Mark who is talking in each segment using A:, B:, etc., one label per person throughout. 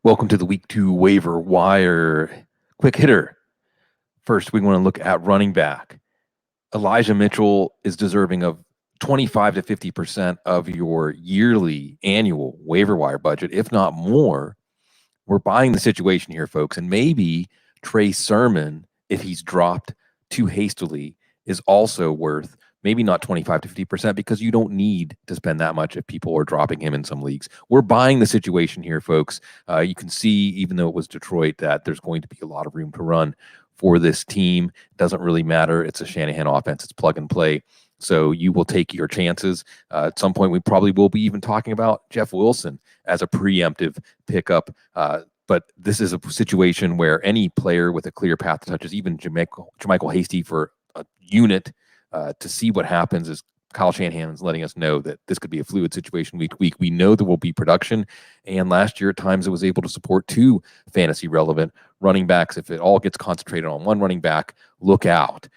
A: Welcome to the Week 2 waiver wire quick hitter. First, we want to look at running back. Elijah Mitchell is deserving of 25 to 50% of your yearly annual waiver wire budget, if not more. We're buying the situation here, folks, and maybe Trey Sermon, if he's dropped too hastily, is also worth maybe not 25 to 50% because you don't need to spend that much if people are dropping him in some leagues. We're buying the situation here, folks. You can see, even though it was Detroit, that there's going to be a lot of room to run for this team. It doesn't really matter. It's a Shanahan offense. It's plug and play. So you will take your chances. At some point, we probably will be even talking about Jeff Wilson as a preemptive pickup. But this is a situation where any player with a clear path to touches, even Jermichael Hasty for a unit, to see what happens is Kyle Shanahan is letting us know that this could be a fluid situation week to week. We know there will be production, and last year at times it was able to support two fantasy relevant running backs. If it all gets concentrated on one running back, look out.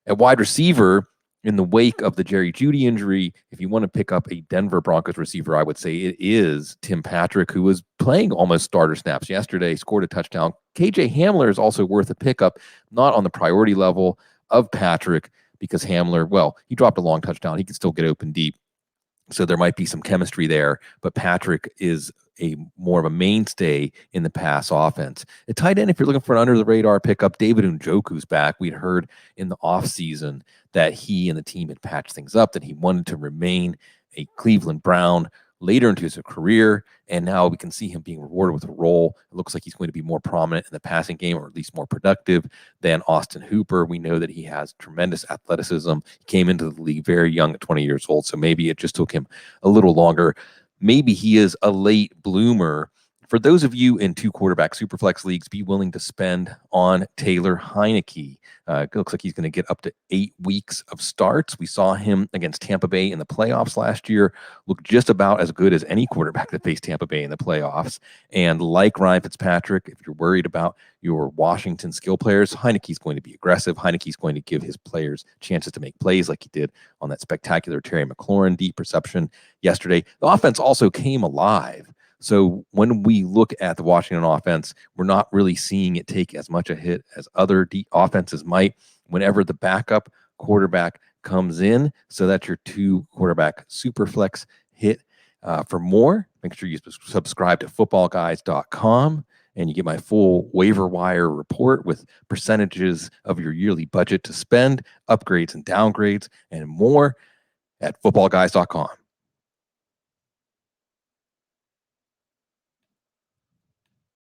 A: At wide receiver, in the wake of the Jerry Jeudy injury, if you want to pick up a Denver Broncos receiver, I would say it is Tim Patrick, who was playing almost starter snaps yesterday, scored a touchdown. KJ Hamler is also worth a pickup, not on the priority level of Patrick, because Hamler, well, he dropped a long touchdown. He can still get open deep. So there might be some chemistry there, but Patrick is more of a mainstay in the pass offense. At tight end, if you're looking for an under-the-radar pickup, David Njoku's back. We'd heard in the offseason that he and the team had patched things up, that he wanted to remain a Cleveland Brown later into his career, and now we can see him being rewarded with a role. It looks like he's going to be more prominent in the passing game, or at least more productive than Austin Hooper. We know that he has tremendous athleticism. He came into the league very young at 20 years old, so maybe it just took him a little longer. Maybe he is a late bloomer. For those of you in two quarterback superflex leagues, be willing to spend on Taylor Heinicke. It looks like he's going to get up to 8 weeks of starts. We saw him against Tampa Bay in the playoffs last year, look just about as good as any quarterback that faced Tampa Bay in the playoffs. And like Ryan Fitzpatrick, if you're worried about your Washington skill players, Heinicke's going to be aggressive. Heinicke's going to give his players chances to make plays like he did on that spectacular Terry McLaurin deep reception yesterday. The offense also came alive. So when we look at the Washington offense, we're not really seeing it take as much a hit as other offenses might whenever the backup quarterback comes in. So that's your two quarterback super flex hit. For more, make sure you subscribe to footballguys.com and you get my full waiver wire report with percentages of your yearly budget to spend, upgrades and downgrades, and more at footballguys.com.